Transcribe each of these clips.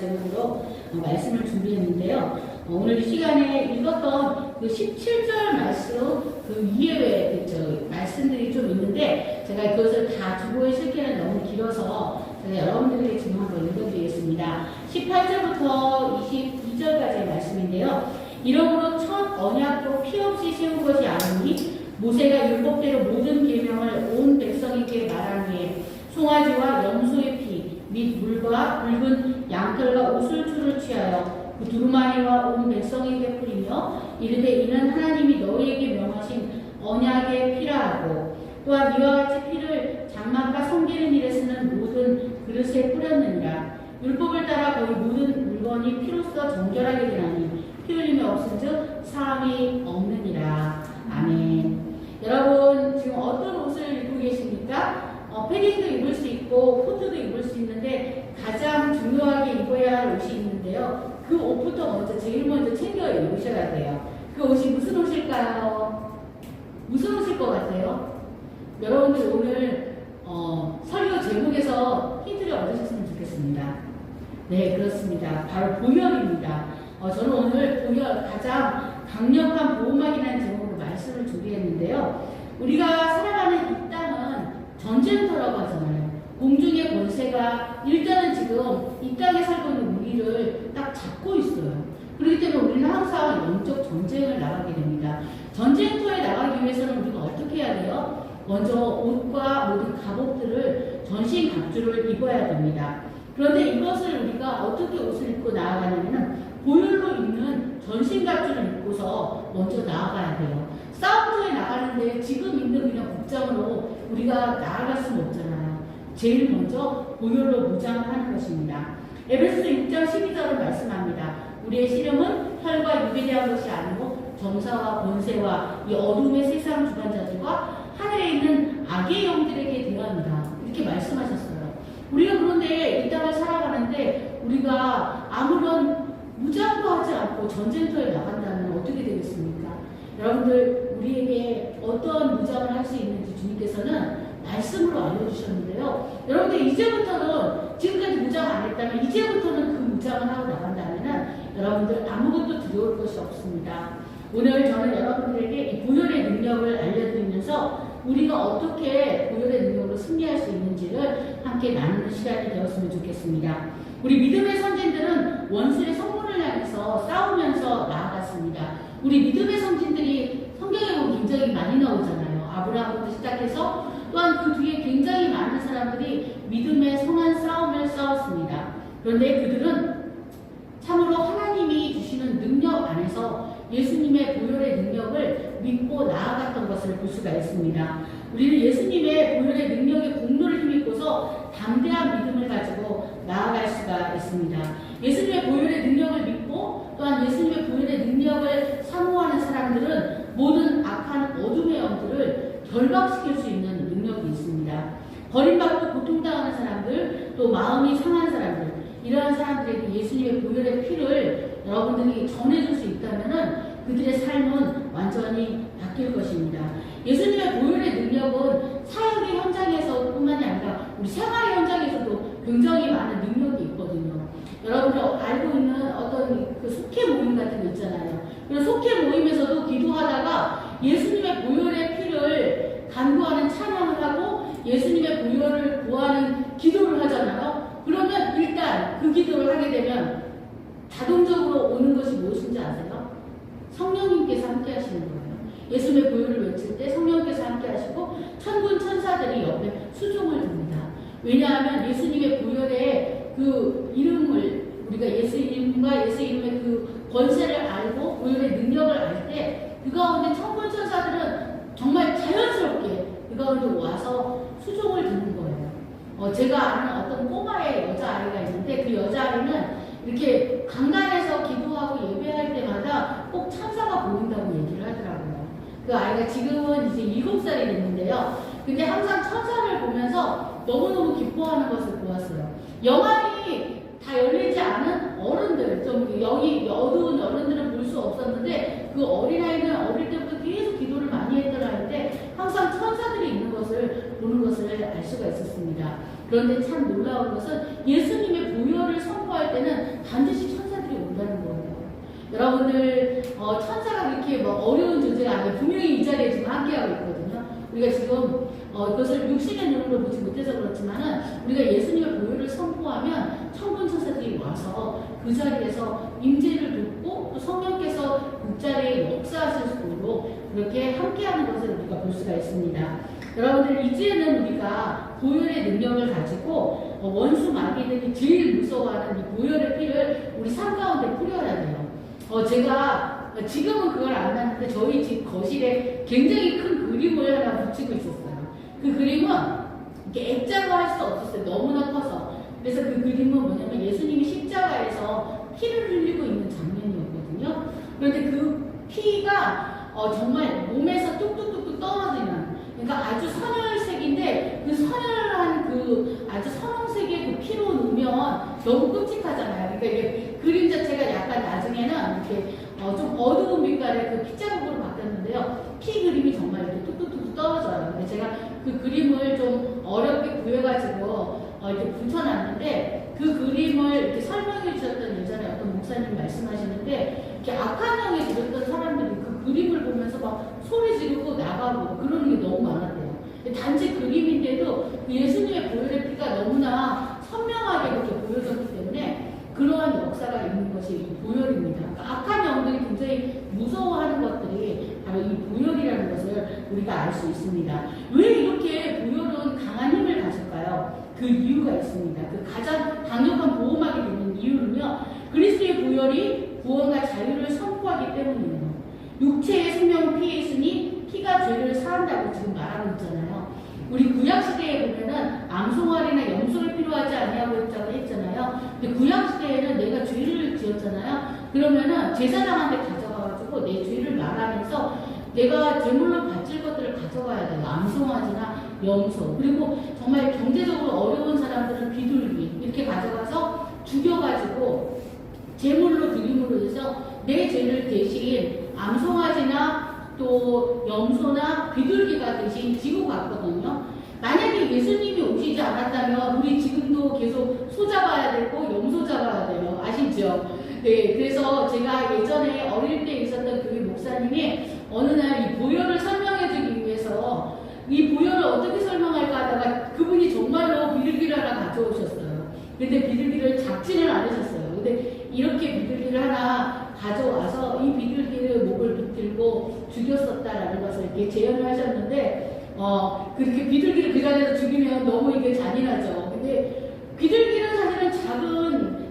제목으로 말씀을 준비했는데요. 오늘 이 시간에 읽었던 그 17절 말씀 그 이외의 말씀들이 좀 있는데 제가 그것을 다 주보에 실기는 너무 길어서 제가 여러분들에게 지금 한번 읽어드리겠습니다. 18절부터 22절까지의 말씀인데요. 이러므로 첫 언약도 피 없이 세운 것이 아니니 모세가 율법대로 모든 계명을 온 백성에게 말한 후에 송아지와 염소의 피 및 물과 붉은 양털과 우슬초를 취하여 그 두루마리와 온 백성에게 뿌리며 이르되 이는 하나님이 너희에게 명하신 언약의 피라 하고 또한 이와 같이 피를 장막과 섬기는 일에 쓰는 모든 그릇에 뿌렸느니라. 율법을 따라 거의 모든 물건이 피로써 정결하게 되나니 피 흘림이 없은즉 사함이 없느니라. 아멘. 여러분 지금 어떤 옷을 입고 계십니까? 패딩도 입을 수 있고 코트도 입을 수 있는데 가장 중요하게 입어야 할 옷이 있는데요. 그 옷부터 제일 먼저 챙겨 입으셔야 돼요. 그 옷이 무슨 옷일까요? 무슨 옷일 것 같아요? 여러분들 오늘 설교 제목에서 힌트를 얻으셨으면 좋겠습니다. 네, 그렇습니다. 바로 보혈입니다. 저는 오늘 보혈 가장 강력한 보호막이라는 제목으로 말씀을 준비했는데요. 우리가 살아가는 이 땅은 전쟁터라고 하잖아요. 공중의 권세가 일단은 지금 이 땅에 살고 있는 우리를 딱 잡고 있어요. 그렇기 때문에 우리는 항상 영적 전쟁을 나가게 됩니다. 전쟁터에 나가기 위해서는 우리가 어떻게 해야 돼요? 먼저 옷과 모든 갑옷들을 전신 갑주를 입어야 됩니다. 그런데 이것을 우리가 어떻게 옷을 입고 나아가냐면 보혈로 입는 전신 갑주를 입고서 먼저 나아가야 돼요. 싸움터에 나가는데 지금 입는 그냥 복장으로 우리가 나아갈 수는 없잖아요. 제일 먼저 보혈로 무장을 하는 것입니다. 에베소서 6장 12절을 말씀합니다. 우리의 씨름은 혈과 육에 대한 것이 아니고 정사와 권세와 이 어둠의 세상 주관자들과 하늘에 있는 악의 영들에게 대합니다. 이렇게 말씀하셨어요. 우리가 그런데 이 땅을 살아가는데 우리가 아무런 무장도 하지 않고 전쟁터에 나간다면 어떻게 되겠습니까? 여러분들 우리에게 어떤 무장을 할 수 있는지 주님께서는 말씀으로 알려주셨는데요. 여러분들 이제부터는 지금까지 무장 안 했다면 이제부터는 그 무장을 하고 나간다면 여러분들 아무것도 두려울 것이 없습니다. 오늘 저는 여러분들에게 이 보혈의 능력을 알려드리면서 우리가 어떻게 보혈의 능력으로 승리할 수 있는지를 함께 나누는 시간이 되었으면 좋겠습니다. 우리 믿음의 선진들은 원수의 성문을 향해서 싸우면서 나아갔습니다. 우리 믿음의 선진들이 성경에 보면 굉장히 많이 나오잖아요. 아브라함부터 시작해서 또한 그 뒤에 굉장히 많은 사람들이 믿음의 성한 싸움을 싸웠습니다. 그런데 그들은 참으로 하나님이 주시는 능력 안에서 예수님의 보혈의 능력을 믿고 나아갔던 것을 볼 수가 있습니다. 우리는 예수님의 보혈의 능력의 공로를 힘입고서 담대한 믿음을 가지고 나아갈 수가 있습니다. 예수님의 보혈의 능력을 믿고 또한 예수님의 보혈의 능력을 사모하는 사람들은 모든 악한 어둠의 영들을 결박시킬 수 있는 능력이 있습니다. 버림받고 고통당하는 사람들, 또 마음이 상한 사람들, 이러한 사람들에게 예수님의 보혈의 피를 여러분들이 전해줄 수 있다면 그들의 삶은 완전히 바뀔 것입니다. 예수님의 보혈의 능력은 사역의 현장에서 뿐만이 아니라 우리 생활의 현장에서도 굉장히 많은 능력이 있거든요. 여러분들 알고 있는 어떤 그 속회 모임 같은 거 있잖아요. 그런 속회 모임에서도 기도하다가 예수님의 보혈의 피를 간구하는 찬양을 하고 예수님의 보혈을 구하는 기도를 하잖아요. 그러면 일단 그 기도를 하게 되면 자동적으로 오는 것이 무엇인지 아세요? 성령님께서 함께 하시는 거예요. 예수님의 보혈을 외칠 때 성령께서 함께 하시고 천군 천사들이 옆에 수종을 듭니다. 왜냐하면 예수님의 보혈의 그 이름을 우리가 예수 이름과 예수 이름의 그 권세를 알고 보혈의 능력을 알 때 그 가운데 천군 천사들은 정말 자연스럽게 그 가운데 와서 수종을 듣는 거예요. 제가 아는 어떤 꼬마의 여자아이가 있는데 그 여자아이는 이렇게 강단에서 기도하고 예배할 때마다 꼭 천사가 보인다고 얘기를 하더라고요. 그 아이가 지금은 이제 7살이 됐는데요. 근데 항상 천사를 보면서 너무너무 기뻐하는 것을 보았어요. 영안이 다 열리지 않은 어른들, 좀 여기 어두운 어른들은 볼 수 없었는데 그 어린아이는 어릴 때부터 계속 기도를 많이 했던 아이인데 항상 천사들이 있는 것을 보는 것을 알 수가 있었습니다. 그런데 참 놀라운 것은 예수님의 보혈을 선포할 때는 반드시 천사들이 온다는 거예요. 여러분들 천사가 그렇게 뭐 어려운 존재가 아니에요. 분명히 이 자리에 지금 함께하고 있거든요. 우리가 지금 그것을 육신의 눈으로 보지 못해서 그렇지만은 우리가 예수님의 보혈을 선포하면 천군 천사들이 와서 그 자리에서 임재를 돕고 또 성령께서 그 자리에 역사하실 수 있도록 그렇게 함께하는 것을 우리가 볼 수가 있습니다. 여러분들 이제는 우리가 보혈의 능력을 가지고 원수 마귀들이 제일 무서워하는 이 보혈의 피를 우리 삶 가운데 뿌려야 돼요. 제가 지금은 그걸 안 하는데 저희 집 거실에 굉장히 큰 그림을 하나 붙이고 있었어요. 그 그림은 이렇게 액자로 할 수 없었어요. 너무나 커서. 그래서 그 그림은 뭐냐면 예수님이 십자가에서 피를 흘리고 있는 장면이었거든요. 그런데 그 피가 정말 몸에서 뚝뚝뚝뚝 떨어지는, 그러니까 아주 선혈색인데 그 선혈한 그 아주 선홍색의 그 피로 놓으면 너무 끔찍하잖아요. 그러니까 이게 그림 자체가 약간 나중에는 이렇게 좀 어두운 빛깔의 그 피자국으로 바뀌었는데요. 피 그림이 정말 이렇게 뚝뚝뚝 떨어져요. 근데 제가 그 그림을 좀 어렵게 구해가지고 이렇게 붙여놨는데 그 그림을 이렇게 설명해 주셨던 예전에 어떤 목사님 말씀하시는데 이렇게 악한 영에 들었던 사람들이 그 그림을 보면서 막 소리 지르고 나가고 그러는 게 너무 많았대요. 단지 그림인데도 예수님의 보혈의 피가 너무나 선명하게 이렇게 보여졌기 때문에 그러한 역사가 있는 것이 보혈입니다. 그러니까 악한 영들이 굉장히 무서워하는 것들이 바로 이 보혈이라는 것을 우리가 알 수 있습니다. 왜 이렇게 보혈은 강한 힘을 가질까요? 그 이유가 있습니다. 그 가장 강력한 보호막이 되는 이유는요, 그리스도의 보혈이 구원과 자유를 선포하기 때문이에요. 육체의 생명을 피해 있으니 피가 죄를 사한다고 지금 말하고 있잖아요. 우리 구약시대에 보면은 암송아리나 염소를 필요하지 아니하고 했잖아요. 근데 구약시대에는 내가 죄를 지었잖아요. 그러면은 제사장한테 가져가가지고 내 죄를 말하면서 내가 제물로 바칠 것들을 가져가야 돼요. 암송아지나 염소. 그리고 정말 경제적으로 어려운 사람들은 비둘기 이렇게 가져가서 죽여가지고 제물로 드림으로 해서 내 죄를 대신 암송아지나 또 염소나 비둘기가 대신 지고 갔거든요. 만약에 예수님이 오시지 않았다면 우리 지금도 계속 소 잡아야 되고 염소 잡아야 돼요. 아시죠? 네, 그래서 제가 예전에 어릴 때 있었던 교회 목사님이 어느 날 이 보혈을 설명해주기 위해서 이 보혈을 어떻게 설명할까 하다가 그분이 정말로 비둘기를 하나 가져오셨어요. 근데 비둘기를 잡지는 않으셨어요. 근데 이렇게 비둘기를 하나 가져와서 이 비둘기를 목을 붙들고 죽였었다라는 것을 이렇게 재현을 하셨는데, 그렇게 비둘기를 그 자리에서 죽이면 너무 이게 잔인하죠. 근데 비둘기는 사실은 작은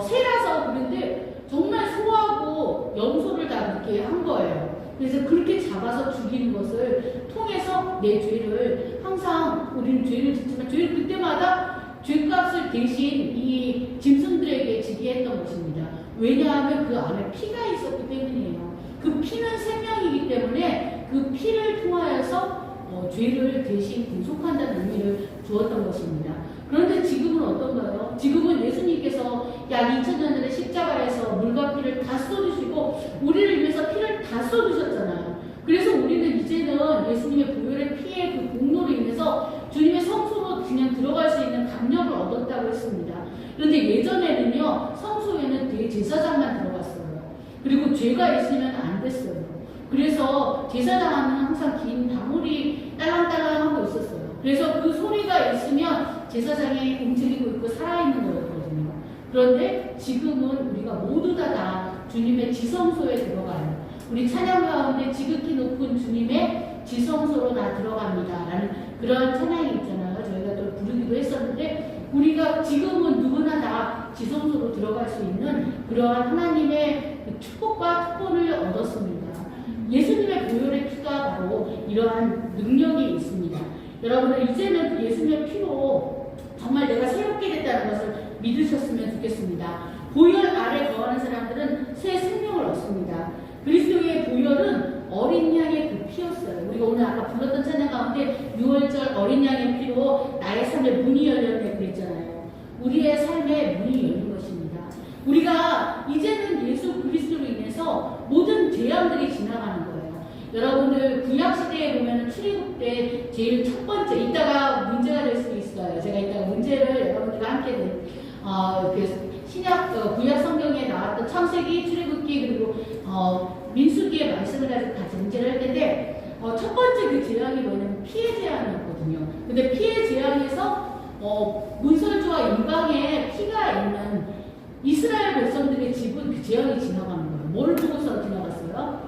새라서 그런데 정말 소하고 염소를 다 이렇게 한 거예요. 그래서 그렇게 잡아서 죽이는 것을 통해서 내 죄를, 항상 우리는 죄를 짓지만 죄를 그때마다 죄값을 대신 이 짐승들에게 지게 했던 것입니다. 왜냐하면 그 안에 피가 있었기 때문이에요. 그 피는 생명이기 때문에 그 피를 통하여서 죄를 대신 공속한다는 의미를 주었던 것입니다. 그런데 지금은 어떤가요? 지금은 예수님께서 약 2000년 전에 십자가에서 물과 피를 다 쏟으시고 우리를 위해서 피를 다 쏟으셨잖아요. 그래서 우리는 이제는 예수님의 보혈의 피의 그 공로로 인해서 주님의 성소로 그냥 들어갈 수 있는 감력을 얻었다고 했습니다. 그런데 예전에는요, 성소에는 대제사장만 들어갔어요. 그리고 죄가 있으면 안 됐어요. 그래서 제사장은 항상 긴 방울이 딸랑딸랑 하고 있었어요. 그래서 그 소리가 있으면 제사장이 움직이고 있고 살아있는 거였거든요. 그런데 지금은 우리가 모두 다 주님의 지성소에 들어가요. 우리 찬양 가운데 지극히 높은 주님의 지성소로 다 들어갑니다 라는 그런 찬양이 있잖아요. 저희가 또 부르기도 했었는데 우리가 지금은 누구나 다 지성소로 들어갈 수 있는 그러한 하나님의 축복과 특권을 얻었습니다. 예수님의 보혈의 피가 바로 이러한 능력이 있습니다. 여러분들 이제는 예수님의 피로 정말 내가 새롭게 됐다는 것을 믿으셨으면 좋겠습니다. 보혈 아래 거하는 사람들은 새 생명을 얻습니다. 그리스도의 보혈은 어린 양의 그 피였어요. 우리가 오늘 아까 불렀던 찬양 가운데 6월절 어린 양의 피로 나의 삶의 문이 열렸네 그랬잖아요. 우리의 삶의 문이 열린 것입니다. 우리가 이제는 예수 그리스도로 인해서 모든 재앙들이 지나가는 거예요. 여러분들 구약시대에 보면 출애굽 때 제일 첫 번째, 이따가 문제가 될 수도 있어요. 제가 이따가 문제를 여러분들과 함께 구약 성경에 나왔던 창세기, 출애굽기, 그리고 민수기의 말씀을 가지고 같이 문제를 할 텐데, 첫 번째 그 재앙이 뭐냐면 피해 재앙이었거든요. 근데 피해 재앙에서 문설주와 임방에 피가 있는 이스라엘 백성들의 집은 그 재앙이 지나가는 거예요. 뭘 보고서 지나갔어요?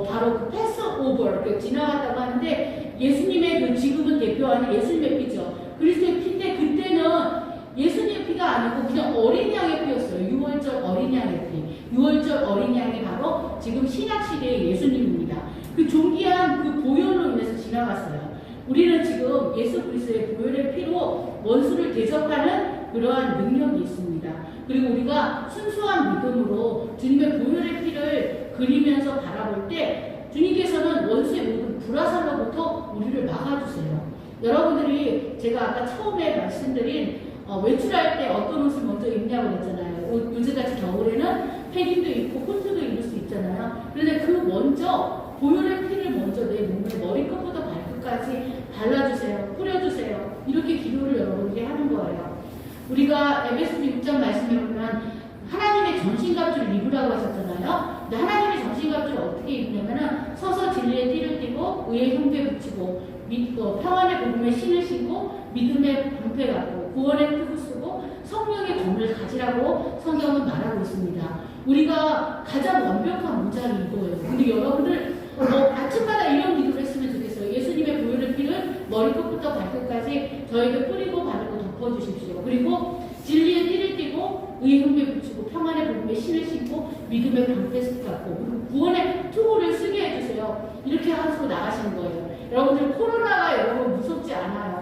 바로 그 패스오버 지나갔다고 하는데, 예수님의 그 지금은 대표하는 예수님의 피죠. 그리스도의 피인데, 그때는 예수님의 피가 아니고 그냥 어린 양의 피였어요. 6월절 어린 양의 피. 6월절 어린 양이 바로 지금 신약시대의 예수님입니다. 그 존귀한 그 보혈로 인해서 지나갔어요. 우리는 지금 예수 그리스도의 보혈의 피로 원수를 대적하는 그러한 능력이 있습니다. 그리고 우리가 순수한 믿음으로 주님의 보혈의 피를 그리면서 바라볼 때 주님께서는 원수의 모든 불화살로부터 우리를 막아주세요. 여러분들이 제가 아까 처음에 말씀드린 외출할 때 어떤 옷을 먼저 입냐고 그랬잖아요. 요즘같이 겨울에는 패딩도 입고 코트도 입을 수 있잖아요. 그런데 그 먼저 보혈의 피를 먼저 내 몸에 머리끝부터 발끝까지 발라주세요. 뿌려주세요. 이렇게 기도를 여러분들이 하는 거예요. 우리가 에베소서 6장 말씀에 보면 하나님의 전신갑주를 입으라고 하셨잖아요. 근데 하나님의 전신갑주를 어떻게 입냐면은 서서 진리의 띠를 띠고 의의 흉배 붙이고 평안의 복음의 신을 신고 믿음의 방패 갖고 구원의 표구 쓰고 성령의 검을 가지라고 성경은 말하고 있습니다. 우리가 가장 완벽한 문장이 이거예요. 근데 여러분들 아침마다 이런 기도를 했으면 좋겠어요. 예수님의 보혈의 피를 머리끝부터 발끝까지 저에게 뿌리고 바르고 덮어주십시오. 그리고 진리의 띠를 띠고 의의 흉배 붙이고 평안의 복음의 신을 신고 믿음의 방패 갖고 그리고 구원의 투구를 쓰게 해주세요. 이렇게 하고 나가시는 거예요. 여러분들 코로나가 여러분 무섭지 않아요.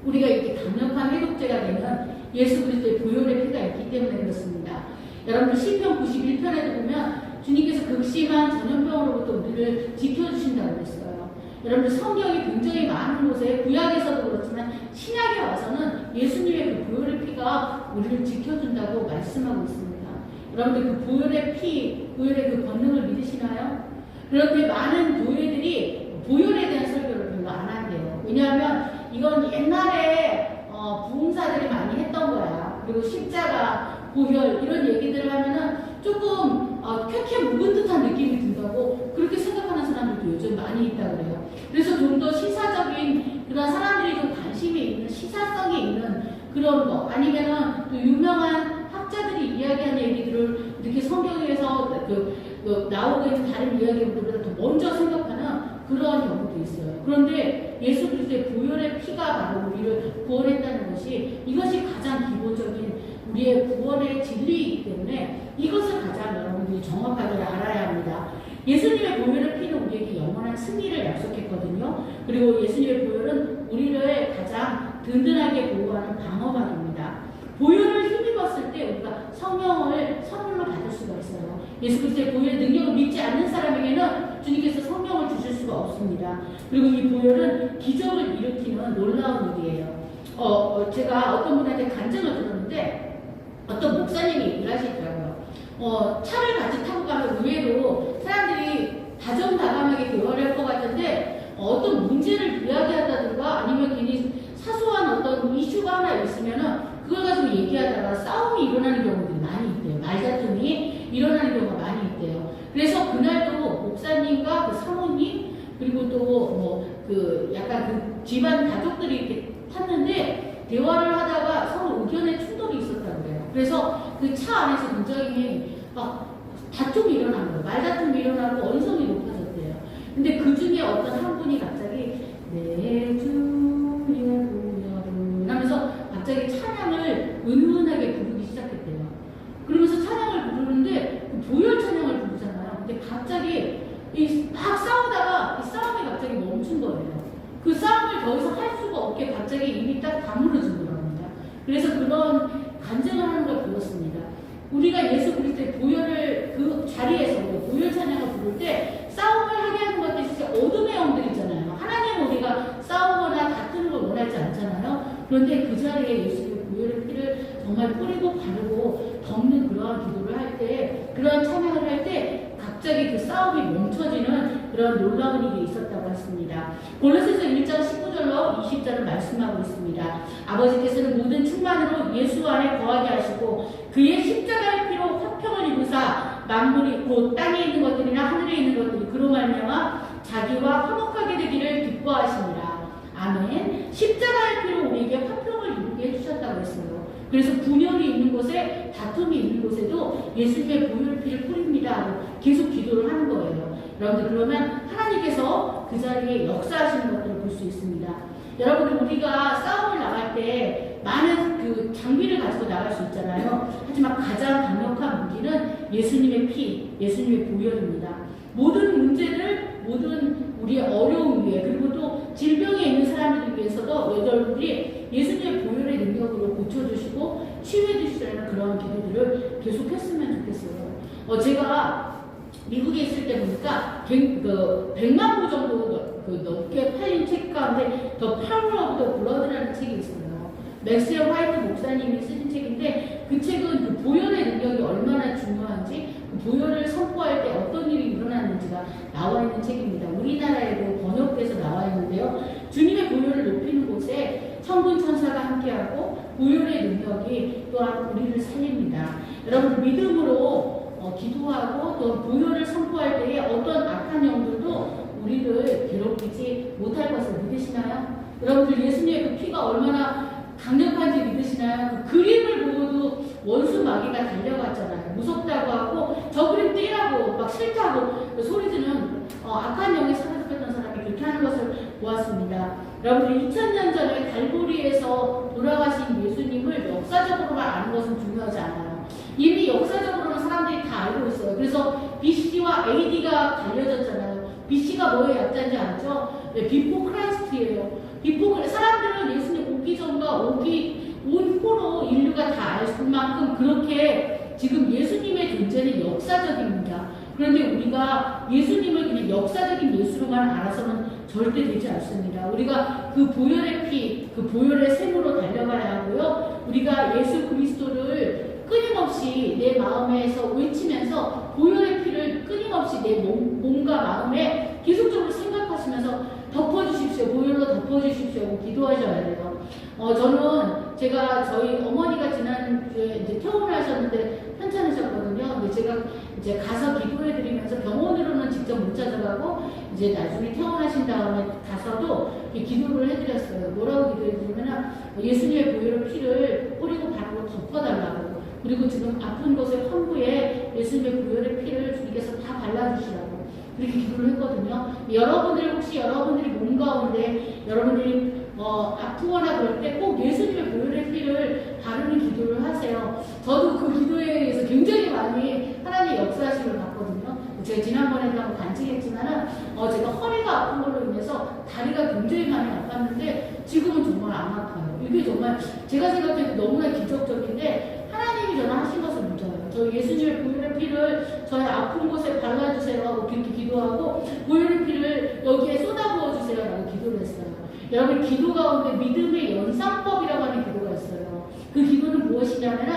우리가 이렇게 강력한 해독제가 되면 예수 그리스도의 보혈의 피가 있기 때문에 그렇습니다. 여러분들 시편 91편에도 보면 주님께서 극심한 전염병으로부터 우리를 지켜주신다고 그랬어요. 여러분들 성경이 굉장히 많은 곳에 구약에서도 그렇지만 신약에 와서는 예수님의 그 보혈의 피가 우리를 지켜준다고 말씀하고 있습니다. 여러분들 그 보혈의 피, 보혈의 그 권능을 믿으시나요? 그런데 많은 교회들이 보혈에 대한 설교를 별로 안 한대요. 왜냐하면 이건 옛날에 부흥사들이 많이 했던 거야. 그리고 십자가, 보혈 이런 얘기들을 하면은 조금 쾌쾌 묵은 듯한 느낌이 든다고 그렇게 생각하는 사람들도 요즘 많이 있다고 그래요. 그래서 좀 더 시사적인 그런 사람들이 좀 관심이 있는 시사성이 있는 그런 거 아니면은 또 유명한 학자들이 이야기하는 얘기들을 이렇게 성경에서 나오고 있는 다른 이야기보다 더 먼저 생각하는 그런 경우도 있어요. 그런데 예수 그리스도의 보혈의 피가 바로 우리를 구원했다는 것이 이것이 가장 기본적인 우리의 구원의 진리이기 때문에 이것을 가장 여러분들이 정확하게 알아야 합니다. 예수님의 보혈의 피는 우리에게 영원한 승리를 약속했거든요. 그리고 예수님의 보혈은 우리를 가장 든든하게 보호하는 방어막입니다. 보혈을 힘입었을 때 우리가 성령을 선물로 받을 수가 있어요. 예수 그리스도의 보혈의 능력을 믿지 않는 사람에게는 주님께서 성령을 주실 수가 없습니다. 그리고 이 보혈은 기적을 일으키는 놀라운 일이에요. 제가 어떤 분한테 간증을 들었는데 어떤 목사님이 얘기를 하시더라고요. 차를 같이 타고 가면 의외로 사람들이 다정다감하게 대화를 할 것 같은데 어떤 문제를 이야기하다든가 아니면 괜히 사소한 어떤 이슈가 하나 있으면은 그걸 가지고 얘기하다가 싸움이 일어나는 경우들이 많이 있대요. 말다툼이 일어나는 경우가 많이 있대요. 그래서 그날도 목사님과 그 사모님 그리고 또 약간 그 집안 가족들이 이렇게 탔는데 대화를 하다가 서로 의견의 충돌이 있었다고 그래요. 그래서 그 차 안에서 굉장히 막 다툼이 일어난 거예요. 말다툼이 일어나고 언성이 높아졌대요. 근데 그 중에 어떤 한 분이 갑자기 내 주여 하면서 갑자기 찬양을 은은하게 부르기 시작했대요. 그러면서 찬양을 부르는데 보혈 찬양을 부르잖아요. 근데 갑자기 막 싸우다가 이 싸움이 갑자기 멈춘 거예요. 그 싸움을 더 이상 할 수가 없게 갑자기 입이 딱 다물어진 겁니다. 그래서 그런 간증을 하는 걸 배웠습니다. 우리가 예수 그리스도의 보혈을 그 자리에서 보혈 찬양을 부를 때 싸움을 하게 하는 것들이 진짜 어둠의 영들이잖아요. 하나님은 우리가 싸우거나 다투는 걸 원하지 않잖아요. 그런데 그 자리에 예수의 보혈의 피를 정말 뿌리고 바르고 덮는 그러한 기도를 할 때, 그러한 찬양을 할 때 갑자기 그 싸움이 멈춰지는 그런 놀라운 일이 있었다고 했습니다. 골로새서 1장 19절로 20절을 말씀하고 있습니다. 아버지께서는 모든 충만으로 예수 안에 거하게 하시고 그의 십자가의 피로 화평을 이루사 만물이 곧 땅에 있는 것들이나 하늘에 있는 것들이 그로 말미암아 자기와 화목하게 되기를 기뻐하시니라. 아멘. 십자가의 피로 우리에게 화평을 이루게 해주셨다고 했어요. 그래서 분열이 있는 곳에, 다툼이 있는 곳에도 예수님의 보혈 피를 뿌립니다. 계속 기도를 하는 거예요. 여러분들, 그러면 하나님께서 그 자리에 역사하시는 것들을 볼 수 있습니다. 여러분들, 우리가 싸움을 나갈 때 많은 그 장비를 가지고 나갈 수 있잖아요. 하지만 가장 강력한 무기는 예수님의 피, 예수님의 보혈입니다. 모든 문제를, 모든 우리의 어려움 위에, 그리고 또 질병에 있는 사람들을 위해서도 여러분들이 예수님의 보혈의 능력으로 고쳐주시고 치유해주시라는 그런 기도들을 계속했으면 좋겠어요. 제가 미국에 있을 때 보니까 100만 부 정도 넘게 팔린 책 가운데 더 파워 오브 더 블러드라는 책이 있어요. 맥스웰 화이트 목사님이 쓰신 책인데, 그 책은 그 보혈의 능력이 얼마나 중요한지, 그 보혈을 선포할 때 어떤 일이 일어났는지가 나와 있는 책입니다. 우리나라에도 번역돼서 나와 있는데요. 주님의 보혈을 높이는 곳에 천군 천사가 함께하고 보혈의 능력이 또한 우리를 살립니다. 여러분, 믿음으로 기도하고 또 보혈을 선포할 때에 어떤 악한 영들도 우리를 괴롭히지 못할 것을 믿으시나요? 여러분들, 예수님의 그 피가 얼마나 강력한지 믿으시나요? 그 그림을 보고도 원수 마귀가 달려갔잖아요. 무섭다고 하고 저 그림 떼라고 막 싫다고 소리지는 악한 영에 사로잡혔던 사람이 그렇게 하는 것을 보았습니다. 여러분들, 2000년 전에 갈보리에서 돌아가신 예수님을 역사적으로만 아는 것은 중요하지 않아요. 이미 역사적으로는 사람들이 다 알고 있어요. 그래서 BC와 AD가 갈려졌잖아요. BC가 뭐의 약자인지 알죠? 네, 비포 크라이스트예요. 비포, 사람들은 예수님 오기 전과 오기 온 후로 인류가 다 알 만큼 그렇게 지금 예수님의 존재는 역사적입니다. 그런데 우리가 예수님을 그냥 역사적인 예수로만 알아서는 절대 되지 않습니다. 우리가 그 보혈의 피, 그 보혈의 샘으로 달려가야 하고요. 우리가 예수 그리스도를 끊임없이 내 마음에서 외치면서 보혈의 피를 끊임없이 내 몸과 마음에 계속적으로 생각하시면서 덮어주십시오. 보혈로 덮어주십시오. 기도하셔야 돼요. 저는 제가 저희 어머니가 지난주에 이제 퇴원을 하셨는데 편찮으셨거든요. 근데 제가 이제 가서 기도해드리면서 병원으로는 직접 못 찾아가고 이제 나중에 퇴원하신 다음에 가서도 기도를 해드렸어요. 뭐라고 기도해드리면은 예수님의 보혈 피를 뿌리고 바로 덮어달라고. 그리고 지금 아픈 곳의 환부에 예수님의 보혈의 피를 주님께서 다 발라주시라고. 그렇게 기도를 했거든요. 여러분들, 혹시 여러분들이 몸 가운데 여러분들이 아프거나 그럴 때 꼭 예수님의 보혈의 피를 바르는 기도를 하세요. 저도 그 기도에 의해서 굉장히 많이 하나님의 역사하심을 봤거든요. 제가 지난번에도 한번 간증했지만은 제가 허리가 아픈 걸로 인해서 다리가 굉장히 많이 아팠는데 지금은 정말 안 아파요. 이게 정말 제가 생각해도 너무나 기적적인데 하나님이 저는 하신 것을 믿어요. 저 예수님의 보혈의 피를 저의 아픈 곳에 발라주세요 하고 그렇게 기도하고 보혈의 피를 여기에 쏟아부어 주세요 라고 기도를 했어요. 여러분, 기도 가운데 믿음의 연상법이라고 하는 기도가 있어요. 그 기도는 무엇이냐면은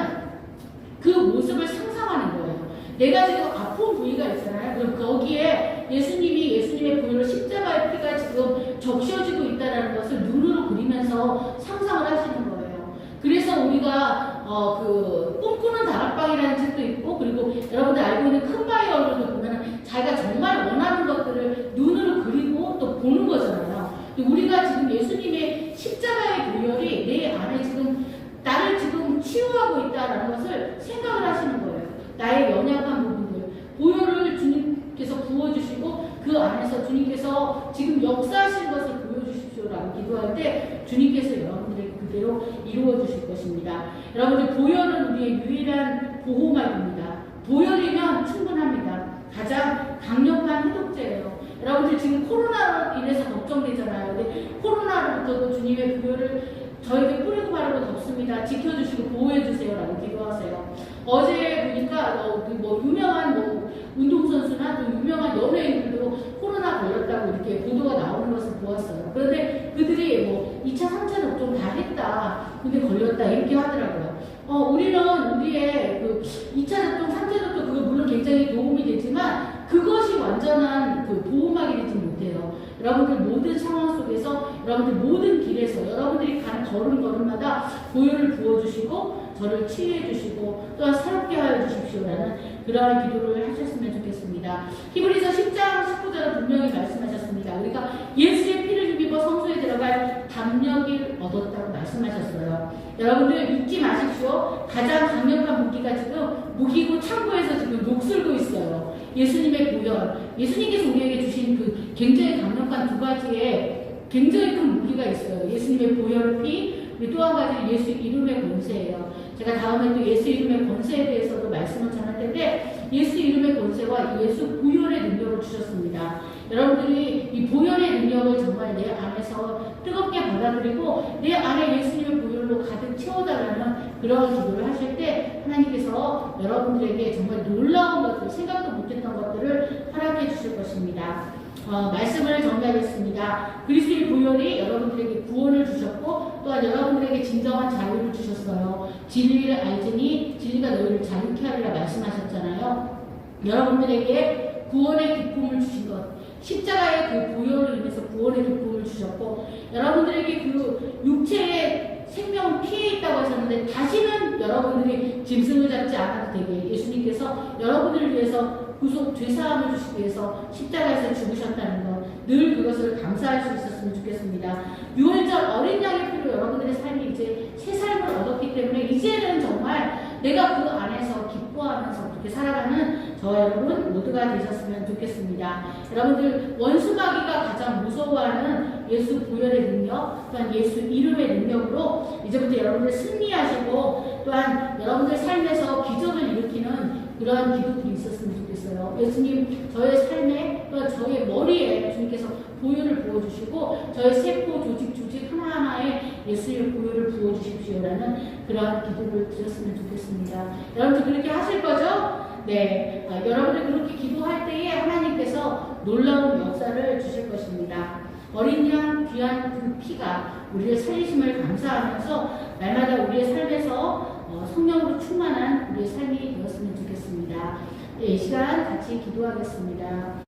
그 모습을 상상하는 거예요. 내가 지금 아픈 부위가 있잖아요. 그럼 거기에 예수님의 보혈로 십자가의 피가 지금 적셔지고 있다는 것을 눈으로 그리면서 상상을 하시는 거예요. 그래서 우리가 그 꿈꾸는 다락방이라는 책도 있고, 그리고 여러분들 알고 있는 큰 바위 얼굴도 보면 자기가 정말 원하는 것들을 눈으로 그리고 또 보는 거잖아요. 우리가 지금 예수님의 십자가의 보혈이 내 안에 지금 나를 지금 치유하고 있다는 것을 생각을 하시는 거예요. 나의 연약한 부분들, 보혈을 주님께서 부어주시고 그 안에서 주님께서 지금 역사하시는 것을 보여주십시오라고 기도할 때 주님께서 여러분들에게 그대로 이루어 주실 것입니다. 여러분들, 보혈은 우리의 유일한 보호막입니다. 보혈이면 충분합니다. 가장 강력한 해독제예요. 여러분들, 지금 코로나로 인해서 걱정되잖아요. 근데 코로나로부터도 주님의 보혈을 저에게 뿌리고 바르고 덮습니다. 지켜주시고 보호해주세요라고 기도하세요. 어제 보니까 유명한 운동선수나 또 유명한 연예인들도 코로나 걸렸다고 이렇게 보도가 나오는 것을 보았어요. 그런데 그들이 2차, 3차 접종 다 했다. 근데 걸렸다. 이렇게 하더라고요. 우리는 우리의 그 2차 접종, 3차 접종, 그거 물론 굉장히 도움이 되지만 그것이 완전한 그 보호막이 되지 못해요. 여러분들 모든 상황 속에서, 여러분들 모든 길에서, 여러분들이 가는 걸음걸음마다 보혈을 부어주시고 저를 치유해 주시고 또한 새롭게 하여 주십시오라는 그러한 기도를 하셨으면 좋겠습니다. 히브리서 10장 19절은 분명히 말씀하셨습니다. 우리가 예수의 피를 힘입어 성소에 들어갈 담력을 얻었다고 말씀하셨어요. 여러분들 잊지 마십시오. 가장 강력한 무기가 지금 무기고 창고에서 지금 녹슬고 있어요. 예수님의 보혈, 예수님께서 우리에게 주신 그 굉장히 강력한 두 가지의 굉장히 큰 무기가 있어요. 예수님의 보혈 피, 또 한 가지 예수 이름의 권세예요. 제가 다음에 또 예수 이름의 권세에 대해서도 말씀을 전할 텐데, 예수 이름의 권세와 예수 보혈의 능력을 주셨습니다. 여러분들이 이 보혈의 능력을 정말 내 안에서 뜨겁게 받아들이고 내 안에 예수님의 보혈로 가득 채워달라는 그런 기도를 하실 때 하나님께서 여러분들에게 정말 놀라운 것들, 생각도 못했던 것들을 허락해 주실 것입니다. 말씀을 정리하겠습니다. 그리스도의 보혈이 여러분들에게 구원을 주셨고 또한 여러분들에게 진정한 자유를 주셨어요. 진리를 알지니 진리가 너희를 자유케 하리라 말씀하셨잖아요. 여러분들에게 구원의 기쁨을 주신 것, 십자가의 그 보혈을 인해서 구원의 기쁨을 주셨고 여러분들에게 그 육체의 생명 피해 있다고 하셨는데 다시는 여러분들이 짐승을 잡지 않아도 되게 예수님께서 여러분들을 위해서 구속 죄사함을 주시기 위해서 십자가에서 죽으셨다는 것, 늘 그것을 감사할 수 있었으면 좋겠습니다. 6월절 어린 양의 피로 여러분들의 삶이 이제 새 삶을 얻었기 때문에 이제는 정말 내가 그 안에서 기뻐하면서 그렇게 살아가는 저와 여러분 모두가 되셨으면 좋겠습니다. 여러분들 원수마귀가 가장 무서워하는 예수 보혈의 능력, 또한 예수 이름의 능력으로 이제부터 여러분들 승리하시고 또한 여러분들 삶에서 기적을 일으키는 그러한 기도들이 있었으면 좋겠어요. 예수님 저의 삶에 또 저의 머리에 주님께서 보혈을 부어주시고 저의 세포 조직 하나하나에 예수의 보혈을 부어주십시오라는 그러한 기도를 드렸으면 좋겠습니다. 여러분들 그렇게 하실 거죠? 네, 여러분들 그렇게 기도할 때에 하나님께서 놀라운 역사를 주실 것입니다. 어린 양 귀한 그 피가 우리를 살리심을 감사하면서 날마다 우리의 삶에서 성령으로 충만한 우리의 삶이 되었으면 좋겠습니다. 네, 이 시간 같이 기도하겠습니다.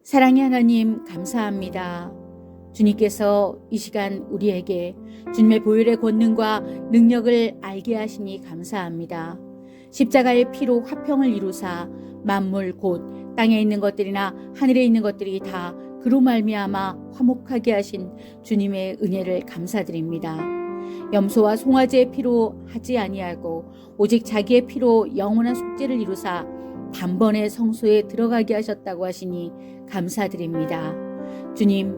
사랑의 하나님 감사합니다. 주님께서 이 시간 우리에게 주님의 보혈의 권능과 능력을 알게 하시니 감사합니다. 십자가의 피로 화평을 이루사 만물 곧 땅에 있는 것들이나 하늘에 있는 것들이 다 그로 말미암아 화목하게 하신 주님의 은혜를 감사드립니다. 염소와 송아지의 피로 하지 아니하고 오직 자기의 피로 영원한 속죄를 이루사 단번에 성소에 들어가게 하셨다고 하시니 감사드립니다. 주님,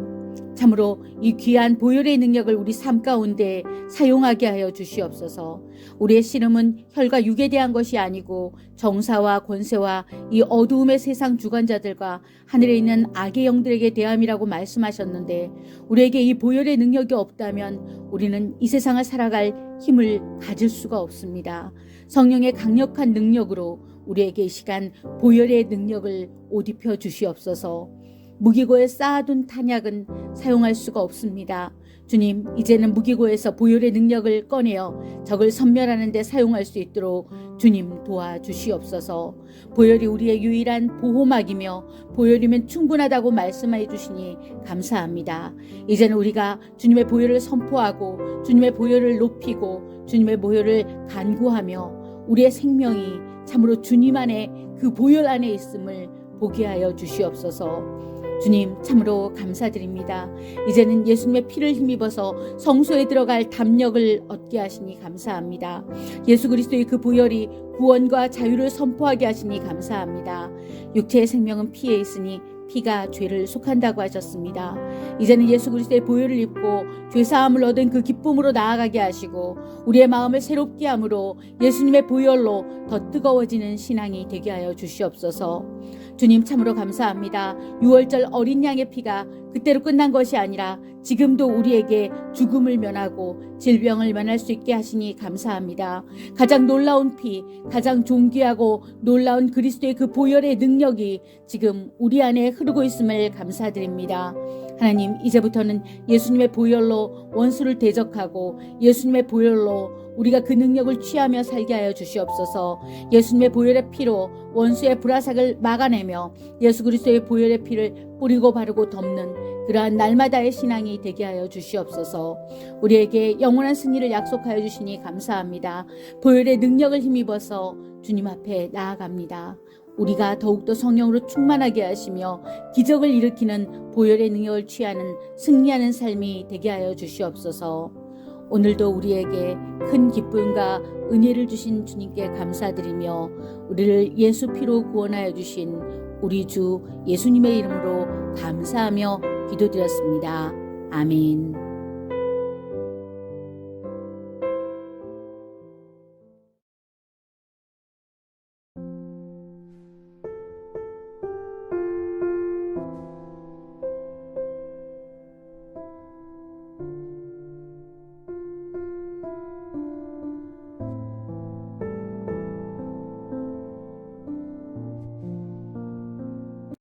참으로 이 귀한 보혈의 능력을 우리 삶 가운데 사용하게 하여 주시옵소서. 우리의 씨름은 혈과 육에 대한 것이 아니고 정사와 권세와 이 어두움의 세상 주관자들과 하늘에 있는 악의 영들에게 대함이라고 말씀하셨는데 우리에게 이 보혈의 능력이 없다면 우리는 이 세상을 살아갈 힘을 가질 수가 없습니다. 성령의 강력한 능력으로 우리에게 이 시간 보혈의 능력을 옷 입혀 주시옵소서. 무기고에 쌓아둔 탄약은 사용할 수가 없습니다. 주님, 이제는 무기고에서 보혈의 능력을 꺼내어 적을 섬멸하는 데 사용할 수 있도록 주님 도와주시옵소서. 보혈이 우리의 유일한 보호막이며 보혈이면 충분하다고 말씀해 주시니 감사합니다. 이제는 우리가 주님의 보혈을 선포하고 주님의 보혈을 높이고 주님의 보혈을 간구하며 우리의 생명이 참으로 주님 안에 그 보혈 안에 있음을 보게 하여 주시옵소서. 주님 참으로 감사드립니다. 이제는 예수님의 피를 힘입어서 성소에 들어갈 담력을 얻게 하시니 감사합니다. 예수 그리스도의 그 보혈이 구원과 자유를 선포하게 하시니 감사합니다. 육체의 생명은 피에 있으니 피가 죄를 속한다고 하셨습니다. 이제는 예수 그리스도의 보혈을 입고 죄사함을 얻은 그 기쁨으로 나아가게 하시고 우리의 마음을 새롭게 함으로 예수님의 보혈로 더 뜨거워지는 신앙이 되게 하여 주시옵소서. 주님 참으로 감사합니다. 6월절 어린 양의 피가 그때로 끝난 것이 아니라 지금도 우리에게 죽음을 면하고 질병을 면할 수 있게 하시니 감사합니다. 가장 놀라운 피, 가장 존귀하고 놀라운 그리스도의 그 보혈의 능력이 지금 우리 안에 흐르고 있음을 감사드립니다. 하나님, 이제부터는 예수님의 보혈로 원수를 대적하고 예수님의 보혈로 우리가 그 능력을 취하며 살게 하여 주시옵소서. 예수님의 보혈의 피로 원수의 불화삭을 막아내며 예수 그리스도의 보혈의 피를 뿌리고 바르고 덮는 그러한 날마다의 신앙이 되게 하여 주시옵소서. 우리에게 영원한 승리를 약속하여 주시니 감사합니다. 보혈의 능력을 힘입어서 주님 앞에 나아갑니다. 우리가 더욱더 성령으로 충만하게 하시며 기적을 일으키는 보혈의 능력을 취하는 승리하는 삶이 되게 하여 주시옵소서. 오늘도 우리에게 큰 기쁨과 은혜를 주신 주님께 감사드리며 우리를 예수 피로 구원하여 주신 우리 주 예수님의 이름으로 감사하며 기도드렸습니다. 아멘.